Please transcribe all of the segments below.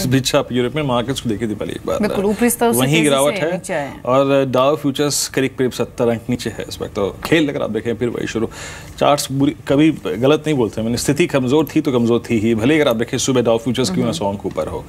बीच आप European markets को देखिए दीपाली एक बार, बिल्कुल ऊपरी स्तर से वहीं गिरावट है और डाउ फ्यूचर्स करीब 70 अंक नीचे है इस वक्त। तो खेल अगर आप देखें फिर वही शुरू, चार्ट्स बुरी, कभी गलत नहीं बोलते, मैंने स्थिति कमजोर थी तो कमजोर थी ही, भले अगर आप देखें सुबह डाउ फ्यूचर्स क्यों ना 100 अंक ऊपर हो,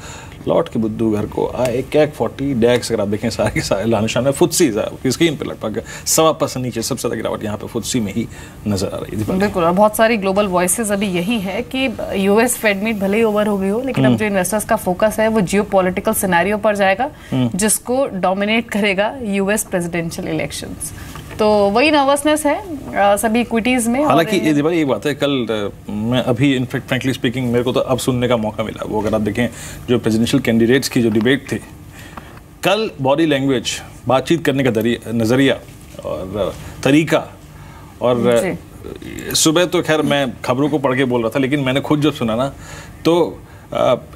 लौट के बुद्धू घर को आए कैक 40 डैक्स अगर आप देखें सारे के सारे लानिशान है, फुत्सी की स्क्रीन पर लगभग 1.25% नीचे, सबसे ज्यादा गिरावट यहाँ पे फुत्सी में ही नजर आ रही है। बिल्कुल, और बहुत सारी ग्लोबल वॉइसेस अभी यही है कि यूएस फेड मीट भले ही ओवर हो गई हो, लेकिन अब जो इन्वेस्टर्स का फोकस है वो जियोपॉलिटिकल सिनेरियो पर जाएगा जिसको डोमिनेट करेगा यूएस प्रेसिडेंशियल इलेक्शंस। तो वही नर्वसनेस है सभी इक्विटीज में। हालांकि ये दीवाली एक बात है, कल मैं अभी इनफैक्ट फ्रैंकली स्पीकिंग मेरे को तो अब सुनने का मौका मिला, वो अगर आप देखें जो प्रेसिडेंशियल कैंडिडेट्स की जो डिबेट थी कल, बॉडी लैंग्वेज, बातचीत करने का नजरिया और तरीका, और सुबह तो खैर मैं खबरों को पढ़ के बोल रहा था, लेकिन मैंने खुद जब सुना ना तो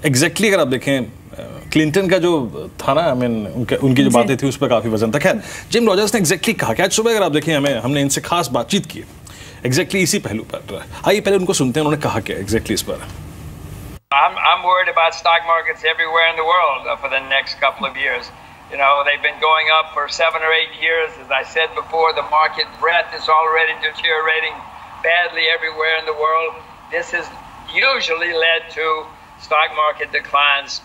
एग्जैक्टली अगर आप देखें क्लिंटन का जो था ना, उनकी जो बातें थी उस पर काफी वजन था। खैर जिम रॉजर्स ने एग्जैक्टली कहा कि आज सुबह अगर आप देखें हमने इनसे खास बातचीत की एग्जैक्टली इसी पहलू पर। आइए पहले उनको सुनते हैं उन्होंने कहा क्या एग्जैक्टली इस पर। I'm worried about stock markets everywhere in the world for the next couple of years. You know, they've been going up for 7 or 8 years. As I said before, the market breadth is already deteriorating badly everywhere in the world. This has usually led to stock market declines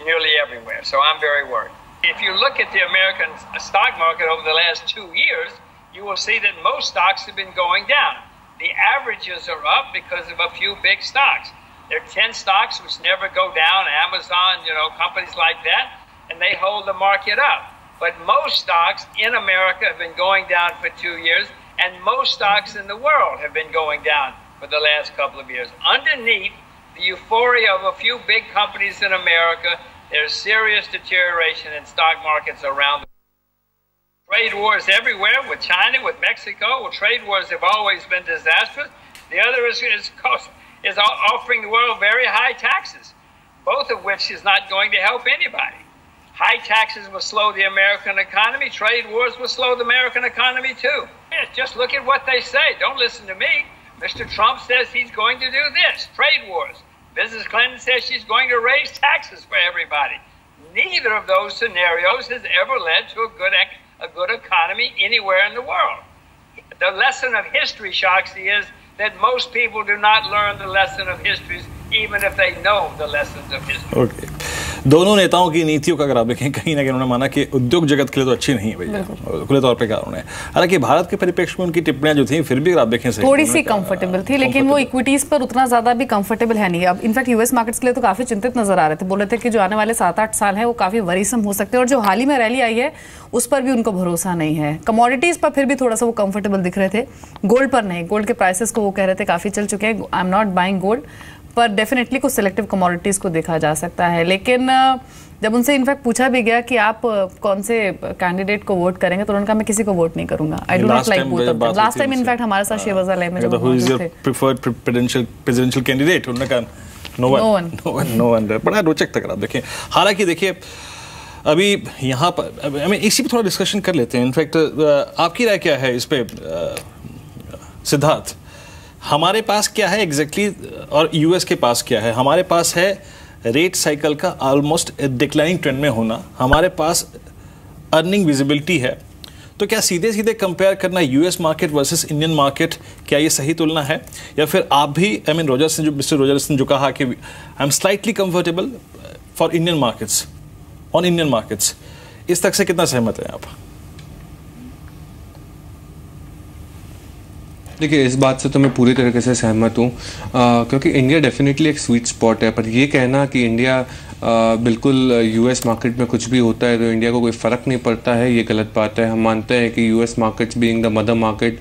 nearly everywhere. So I'm very worried. If you look at the American stock market over the last 2 years, you will see that most stocks have been going down. The averages are up because of a few big stocks. There are 10 stocks which never go down, Amazon, companies like that, and they hold the market up. But most stocks in America have been going down for 2 years, and most stocks in the world have been going down for the last couple of years. Underneath the euphoria of a few big companies in America, there's serious deterioration in stock markets around the world. Trade wars everywhere with China, with Mexico. Well, trade wars have always been disastrous. The other is offering the world very high taxes, both of which is not going to help anybody. High taxes will slow the American economy. Trade wars will slow the American economy too. Just look at what they say. Don't listen to me. Mr. Trump says he's going to do this. Trade wars. Mrs. Clinton says she's going to raise taxes for everybody. Neither of those scenarios has ever led to a good economy anywhere in the world. The lesson of history, Shakshi, is that most people do not learn the lesson of history even if they know the lessons of history. Okay. दोनों नेताओं की नीतियों का अगर आप देखें कहीं ना कहीं उन्होंने माना कि उद्योग जगत के लिए तो अच्छी नहीं है भैया, खुले तौर पे कहा उन्होंने। हालांकि भारत के परिप्रेक्ष्य में उनकी टिप्पणियां जो थी फिर भी अगर आप देखें थोड़ी सी कंफर्टेबल थी, लेकिन वो इक्विटीज पर उतना ज्यादा भी कंफर्टेबल है नहीं। अब इनफैक्ट यूएस मार्केट्स के लिए तो काफी चिंतित नजर आ रहे थे, बोल रहे थे कि जो आने वाले 7-8 साल है वो काफी वरीसम हो सकते हैं, और जो हाल ही में रैली आई है उस पर भी उनको भरोसा नहीं है। कमोडिटीज पर फिर भी थोड़ा सा वो कंफर्टेबल दिख रहे थे, गोल्ड पर नहीं। गोल्ड के प्राइसेस को वो कह रहे थे काफी चल चुके हैं, I am not buying gold, पर डेफिनेटली कुछ सिलेक्टिव कमोडिटीज को देखा जा सकता है। लेकिन जब उनसे इनफैक्ट पूछा भी गया कि आप कौन से कैंडिडेट को वोट करेंगे, तो उन्होंने कहा मैं किसी को वोट नहीं करूंगा। I do not like both of them. Last time in fact हमारे साथ शेहबाज में जो who is your preferred presidential candidate, उन्होंने कहा नो वन। बड़ा रोचक तक आप देखें। हालांकि देखिए अभी यहाँ पर हमें इसी पे थोड़ा डिस्कशन कर लेते हैं। इनफैक्ट आपकी राय क्या है इस पे सिद्धार्थ? हमारे पास क्या है एग्जैक्टली और यूएस के पास क्या है? हमारे पास है रेट साइकिल का ऑलमोस्ट डिक्लाइनिंग ट्रेंड में होना, हमारे पास अर्निंग विजिबिलिटी है, तो क्या सीधे सीधे कंपेयर करना US market versus Indian market, क्या ये सही तुलना है? या फिर आप भी मिस्टर रॉजर्स ने जो कहा कि I am slightly comfortable for Indian markets on Indian markets, इस तक से कितना सहमत हैं आप? देखिए इस बात से तो मैं पूरी तरीके से सहमत हूँ, क्योंकि इंडिया डेफिनेटली एक स्वीट स्पॉट है। पर ये कहना कि इंडिया बिल्कुल यूएस मार्केट में कुछ भी होता है तो इंडिया को कोई फ़र्क नहीं पड़ता है, ये गलत बात है। हम मानते हैं कि US markets being the mother market,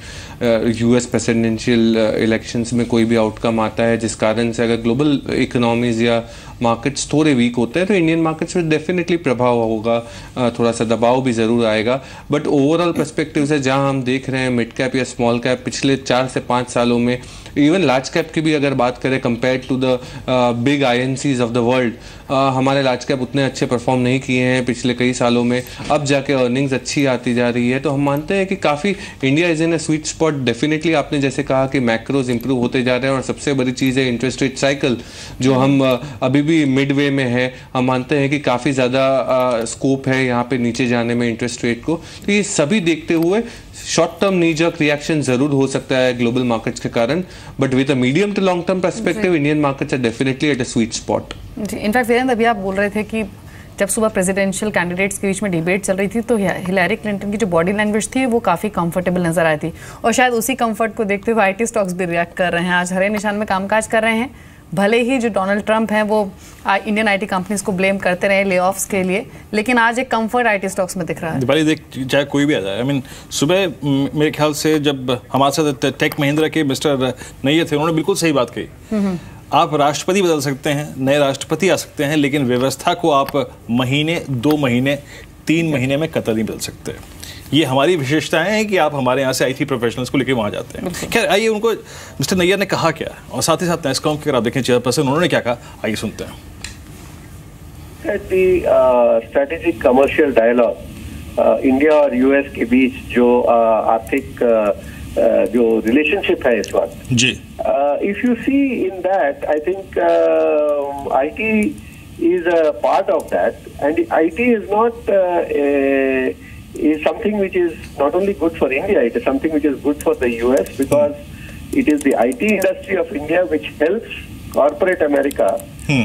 US presidential elections में कोई भी आउटकम आता है जिस कारण से अगर ग्लोबल इकोनॉमीज या मार्केट्स थोड़े वीक होते हैं तो इंडियन मार्केट्स में डेफिनेटली प्रभाव होगा, थोड़ा सा दबाव भी ज़रूर आएगा। बट ओवरऑल पर्सपेक्टिव से जहां हम देख रहे हैं मिड कैप या स्मॉल कैप पिछले 4 से 5 सालों में, इवन लार्ज कैप की भी अगर बात करें compare to the big INCs of the world, हमारे लार्ज कैप उतने अच्छे परफॉर्म नहीं किए हैं पिछले कई सालों में, अब जाके अर्निंग्स अच्छी आती जा रही है, तो हम मानते हैं कि काफ़ी India is in a sweet spot. Definitely आपने जैसे कहा कि मैक्रोज इंप्रूव होते जा रहे हैं और सबसे बड़ी चीज़ है इंटरेस्ट रेट साइकिल जो हम अभी भी मिड वे में है। हम मानते हैं कि काफ़ी ज़्यादा स्कोप है यहाँ पे नीचे जाने में इंटरेस्ट रेट को। तो ये सभी देखते हुए short term knee jerk reaction जरूर हो सकता है ग्लोबल मार्केट्स के कारण, but with a medium to long term perspective Indian markets are definitely at a sweet spot. जी, इनफैक्ट वीरेंद्र, अभी आप बोल रहे थे कि जब सुबह प्रेसिडेंशियल कैंडिडेट्स के बीच में डिबेट चल रही थी तो हिलेरी क्लिंटन की जो बॉडी लैंग्वेज थी वो काफ़ी कंफर्टेबल नजर आई थी, और शायद उसी कंफर्ट को देखते हुए आईटी स्टॉक्स भी रिएक्ट कर रहे हैं, आज हरे निशान में कामकाज कर रहे हैं। भले ही जो डोनाल्ड ट्रंप हैं वो इंडियन आईटी कंपनीज को ब्लेम करते रहे ले ऑफ्स के लिए, लेकिन आज एक कंफर्ट आईटी स्टॉक्स में दिख रहा है। दिवाली देख चाहे कोई भी आ जाए, आई मीन सुबह मेरे ख्याल से जब हमारे साथ टेक महिंद्रा के मिस्टर नैयर थे, उन्होंने बिल्कुल सही बात कही। आप राष्ट्रपति बदल सकते हैं, नए राष्ट्रपति आ सकते हैं, लेकिन व्यवस्था को आप महीने, 2 महीने, 3 महीने में कतई नहीं बदल सकते। ये हमारी विशेषताएं हैं कि आप हमारे यहाँ से आईटी प्रोफेशनल्स को लेकर वहाँ जाते हैं। खैर आइए, उनको मिस्टर नैयर ने कहा क्या, और साथ ही साथ नेस्कॉम के अगर आप देखें चेयरपर्सन उन्होंने क्या कहा, आइए सुनते हैं। स्ट्रेटेजिक कमर्शियल डायलॉग इंडिया और यूएस के बीच जो आर्थिक जो रिलेशनशिप है इस वक्त जी, if you see in that I think it is a part of that, and it is not is something which is not only good for India, it is something which is good for the US, because it is the IT industry of India which helps corporate America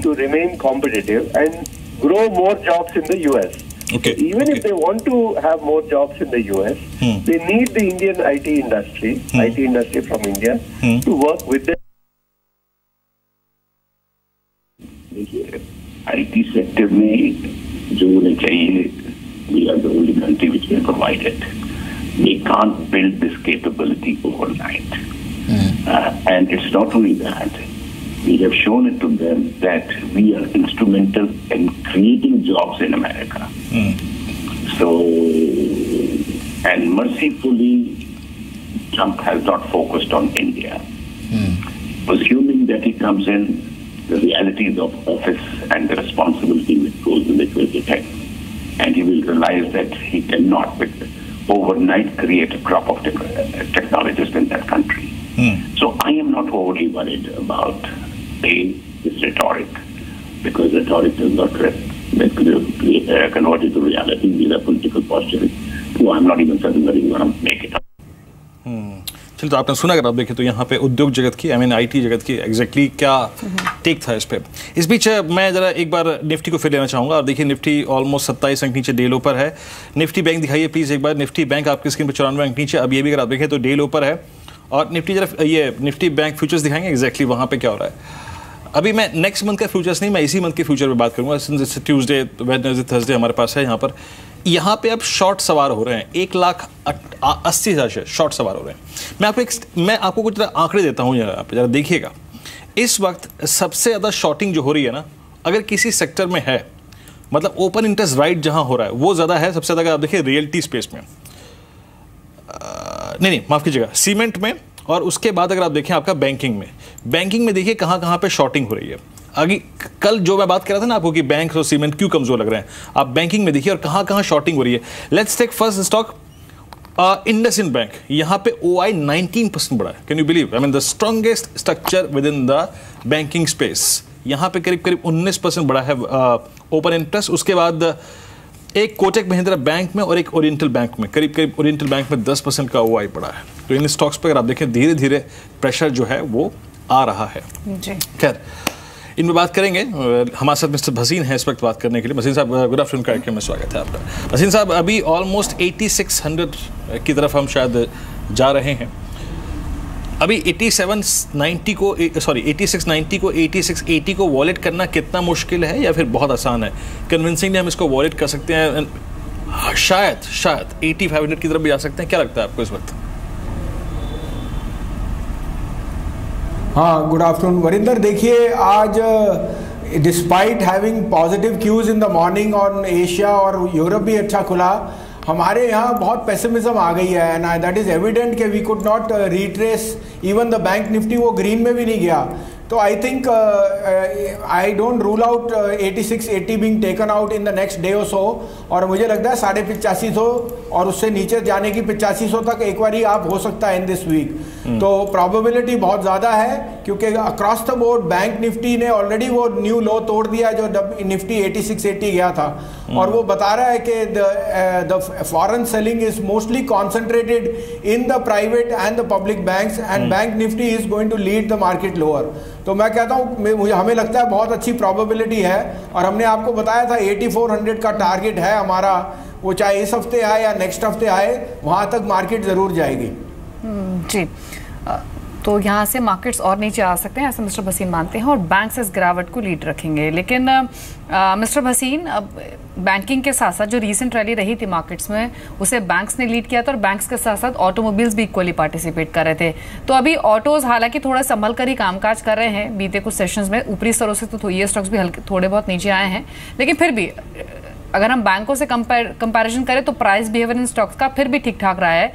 to remain competitive and grow more jobs in the US. Okay. So even if they want to have more jobs in the US, they need the Indian IT industry from India to work with them. IT sector में जो उन्हें चाहिए, we are the only country which can provide it. They can't build this capability overnight. And it's not only that. We have shown it to them that we are instrumental in creating jobs in America. So, and mercifully, Trump has not focused on India. Assuming that he comes in, the realities of office and the responsibility which goes with it will detect. And he will realize that he cannot overnight create a crop of technologists in that country. So I am not overly worried about this rhetoric, because rhetoric does not convert it to reality. These are political posturing. So I'm not even certain that he's going to make it up. चलिए, तो आपने सुना, अगर आप देखें तो यहाँ पे उद्योग जगत की, आई मीन आईटी जगत की एग्जैक्टली क्या टेक था इस पे। इस बीच मैं जरा एक बार निफ्टी को फिर लेना चाहूँगा, और देखिए निफ्टी ऑलमोस्ट 27 अंक नीचे, डे लो पर है। निफ्टी बैंक दिखाइए प्लीज़ एक बार, निफ्टी बैंक आपकी स्क्रीन पर 94 अंक नीचे, अब ये भी अगर आप देखें तो डे लो पर है। और निफ्टी जरा ये निफ्टी बैंक फ्यूचर्स दिखाएंगे एग्जैक्टली वहाँ पर क्या हो रहा है। अभी मैं नेक्स्ट मंथ का फ्यूचर्स नहीं, मैं इसी मंथ के फ्यूचर पे बात करूँगा, सिंस ट्यूसडे, वेडनेसडे, थर्सडे हमारे पास है यहाँ पे अब शॉर्ट सवार हो रहे हैं, 1,80,000 शेयर शॉर्ट सवार हो रहे हैं। मैं आपको कुछ आंकड़े देता हूँ, यहाँ पे जरा देखिएगा। इस वक्त सबसे ज़्यादा शॉर्टिंग जो हो रही है ना, अगर किसी सेक्टर में है, मतलब ओपन इंटरेस्ट राइट जहाँ हो रहा है वो ज़्यादा है सबसे ज़्यादा। आप देखिए रियल्टी स्पेस में, नहीं माफ़ कीजिएगा, सीमेंट में, और उसके बाद अगर आप देखें आपका बैंकिंग में देखिए कहाँ पे शॉर्टिंग हो रही है। आगे कल जो मैं बात कर रहा था ना आपको कि बैंक और सीमेंट क्यों कमजोर लग रहे हैं, आप बैंकिंग में देखिए और कहाँ शॉर्टिंग हो रही है। Let's take first stock IndusInd bank, यहाँ पे OI 19% बढ़ा है। Can you believe, I mean the strongest structure within the banking space. यहाँ पे करीब 19% बढ़ा है ओपन इंटरेस्ट। उसके बाद एक कोटक महिंद्रा बैंक में और एक ओरिएंटल बैंक में, करीब ओरिएंटल बैंक में 10% का OI बढ़ा है। तो इन स्टॉक्स पर अगर आप देखें धीरे धीरे प्रेशर जो है वो आ रहा है। खैर इनमें बात करेंगे, हमारे साथ मिस्टर भसीन है इस वक्त बात करने के लिए। भसीन साहब, गुड आफ्टरनून कार्यक्रम में स्वागत है आपका। भसीन साहब, अभी ऑलमोस्ट 8600 की तरफ हम शायद जा रहे हैं। अभी 8690 को 8680 को वॉलेट करना कितना मुश्किल है या फिर बहुत आसान है? कन्विंसिंगली हम इसको वॉलेट कर सकते हैं, शायद 8500 की तरफ भी जा सकते हैं। क्या लगता है आपको इस वक्त? हाँ, गुड आफ्टरनून वरिंदर। देखिए, आज despite having positive cues in the morning on Asia और यूरोप भी अच्छा खुला, हमारे यहाँ बहुत पेसिमिज्म आ गई है, एंड दैट इज एविडेंट कि we could not retrace even the bank Nifty, वो ग्रीन में भी नहीं गया। तो I think I don't rule out 8680 being taken out in the next day और सो, और मुझे लगता है 8550 और उससे नीचे जाने की 8500 तक एक बार ही आप हो सकता है इन दिस वीक। तो प्रोबेबिलिटी बहुत ज़्यादा है, क्योंकि across the board bank Nifty ने ऑलरेडी वो न्यू लो तोड़ दिया जो निफ्टी 8680 गया था, और वो बता रहा है कि the foreign selling is mostly concentrated in the private and the public banks, and bank Nifty is going to lead the market lower. तो मैं कहता हूँ हमें लगता है बहुत अच्छी प्रोबेबिलिटी है, और हमने आपको बताया था 8400 का टारगेट है हमारा, वो चाहे इस हफ्ते आए या नेक्स्ट हफ्ते आए, वहाँ तक मार्केट ज़रूर जाएगी। जी, तो यहाँ से मार्केट्स और नीचे आ सकते हैं ऐसा मिस्टर भसीन मानते हैं, और बैंक्स इस गिरावट को लीड रखेंगे। लेकिन मिस्टर भसीन, अब बैंकिंग के साथ साथ जो रीसेंट रैली रही थी मार्केट्स में, उसे बैंक्स ने लीड किया था, और बैंक्स के साथ साथ ऑटोमोबाइल्स भी इक्वली पार्टिसिपेट कर रहे थे। तो अभी ऑटोज हालांकि थोड़ा संभल कर ही कामकाज कर रहे हैं बीते कुछ सेशंस में, ऊपरी स्तरों से तो ये स्टॉक्स भी हल्के थोड़े बहुत नीचे आए हैं, लेकिन फिर भी अगर हम बैंकों से कंपैरिजन करें तो प्राइस बिहेवियर इन स्टॉक्स का फिर भी ठीक ठाक रहा है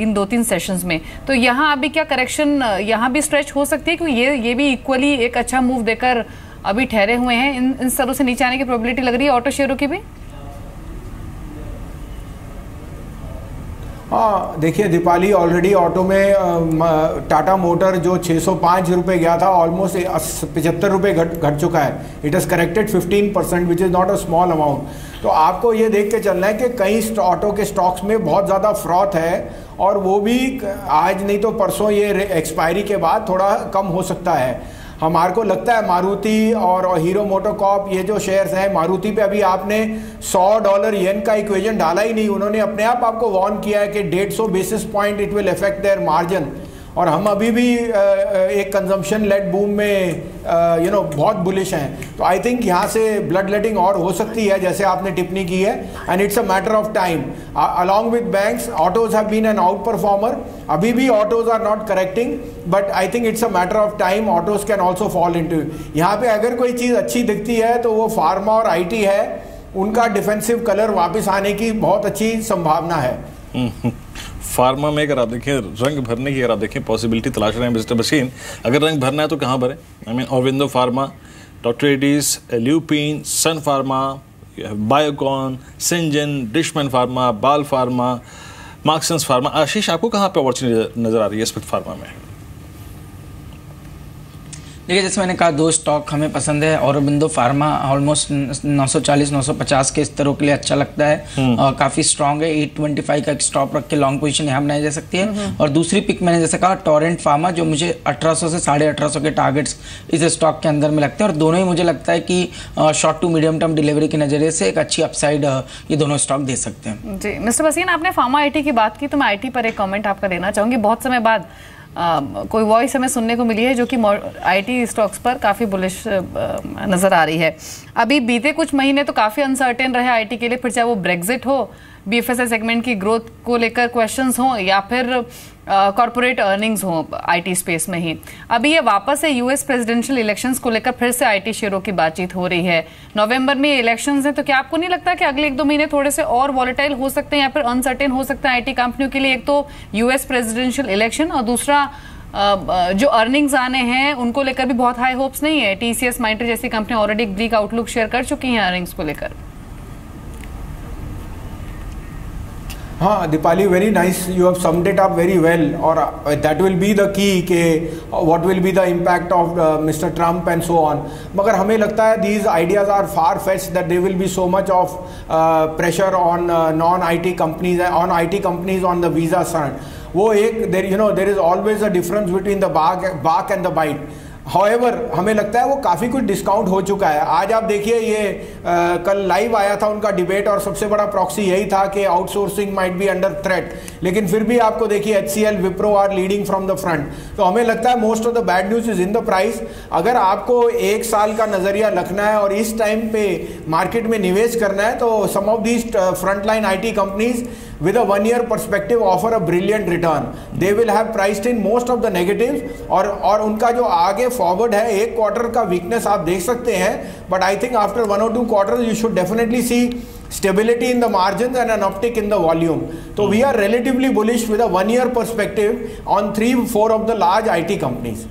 इन 2-3 सेशंस में। तो यहाँ अभी क्या करेक्शन यहाँ भी स्ट्रेच हो सकती है, क्योंकि ये भी इक्वली एक अच्छा मूव देकर अभी ठहरे हुए हैं, इन स्तरों से नीचे आने की प्रोबेबिलिटी लग रही है ऑटो शेयरों की भी। हाँ देखिए दीपाली, ऑलरेडी ऑटो में टाटा मोटर जो 605 रुपये गया था, ऑलमोस्ट 75 रुपये घट चुका है। It has corrected 15%, which is not a small amount. तो आपको ये देख के चलना है कि कई ऑटो के स्टॉक्स में बहुत ज़्यादा फ्रॉथ है, और वो भी आज नहीं तो परसों ये एक्सपायरी के बाद थोड़ा कम हो सकता है। हमारे को लगता है मारुति और हीरो मोटोकॉर्प, ये जो शेयर्स हैं, मारुति पे अभी आपने $100 येन का इक्वेशन डाला ही नहीं, उन्होंने अपने आप आपको वार्न किया है कि 150 basis point it will affect there margin, और हम अभी भी एक कंजम्पशन लेड बूम में बहुत बुलिश हैं। तो आई थिंक यहाँ से ब्लड लेटिंग और हो सकती है, जैसे आपने टिप्पणी की है, and it's a matter of time. Along with banks, autos have been an outperformer. अभी भी autos are not correcting, but I think it's a matter of time, autos can also fall into. यहाँ पे अगर कोई चीज़ अच्छी दिखती है तो वो फार्मा और IT है, उनका डिफेंसिव कलर वापस आने की बहुत अच्छी संभावना है। फार्मा में अगर आप देखें, रंग भरने की अगर आप देखें पॉसिबिलिटी तलाश रहे हैं मिस्टर भसीन, अगर रंग भरना है तो कहाँ भरें? I mean Aurobindo pharma, doctor Reddy's, Lupin, Sun pharma, Biocon, Syngene, Dishman pharma, Bal pharma, Marksans pharma. Ashish, आपको कहाँ पे अपॉर्चुनिटी नजर आ रही है इस वक्त फार्मा में? देखिए, जैसे मैंने कहा, 2 स्टॉक हमें पसंद है। औरबिंदो फार्मा ऑलमोस्ट 940-950 के स्तरों के लिए अच्छा लगता है, काफ़ी स्ट्रांग है। 825 का एक स्टॉप रख के लॉन्ग पोजीशन यहाँ बनाई जा सकती है। और दूसरी पिक मैंने जैसे कहा टोरेंट फार्मा, जो मुझे 1800 से 1850 के टारगेट्स इस स्टॉक के अंदर में लगते हैं, और दोनों ही मुझे लगता है कि short to medium term delivery के नज़रिए से एक अच्छी अपसाइड ये दोनों स्टॉक दे सकते हैं। जी मिस्टर भसीन, आपने फार्मा IT की बात की, तो मैं IT पर एक कॉमेंट आपका देना चाहूँगी। बहुत समय बाद कोई वॉइस हमें सुनने को मिली है जो कि IT स्टॉक्स पर काफ़ी बुलिश नज़र आ रही है। अभी बीते कुछ महीने तो काफ़ी अनसर्टेन रहे IT के लिए, फिर चाहे वो ब्रेग्जिट हो, BFSI सेगमेंट की ग्रोथ को लेकर क्वेश्चंस हों, या फिर कॉर्पोरेट अर्निंग्स हों IT स्पेस में ही। अभी ये वापस से US प्रेसिडेंशियल इलेक्शंस को लेकर फिर से IT शेयरों की बातचीत हो रही है। नवंबर में इलेक्शंस हैं, तो क्या आपको नहीं लगता कि अगले 1-2 महीने थोड़े से और वॉलेटाइल हो सकते हैं या फिर अनसर्टेन हो सकते हैं IT कंपनियों के लिए? एक तो US प्रेसिडेंशियल इलेक्शन, और दूसरा जो अर्निंग्स आने हैं उनको लेकर भी बहुत हाई होप्स नहीं है। TCS माइंट्री जैसी कंपनी ऑलरेडी एक ब्रीक आउटलुक शेयर कर चुकी हैं अर्निंग्स को लेकर। हाँ Deepali, very nice, you have summed it up very well, और that will be the key के what will be the impact of mister Trump and so on. मगर हमें लगता है these ideas are far fetched that they will be so much of pressure on non IT companies, on IT companies on the visa front. वो एक there is always a difference between the bark and the bite. However हमें लगता है वो काफ़ी कुछ discount हो चुका है। आज आप देखिए, ये कल लाइव आया था उनका डिबेट, और सबसे बड़ा प्रॉक्सी यही था कि outsourcing might be under threat, लेकिन फिर भी आपको देखिए HCL, Wipro are leading from the front. तो हमें लगता है most of the bad news is in the price. अगर आपको 1 साल का नजरिया रखना है और इस टाइम पे मार्केट में निवेश करना है, तो some of these front line IT companies with a 1-year perspective offer a brilliant return. They will have priced in most of the negatives, और उनका जो आगे फॉरवर्ड है, 1 क्वार्टर का वीकनेस आप देख सकते हैं, but I think after 1 or 2 quarters you should definitely see stability in the margins and an uptick in the volume. So we are relatively bullish with a 1-year perspective on 3-4 of the large IT companies.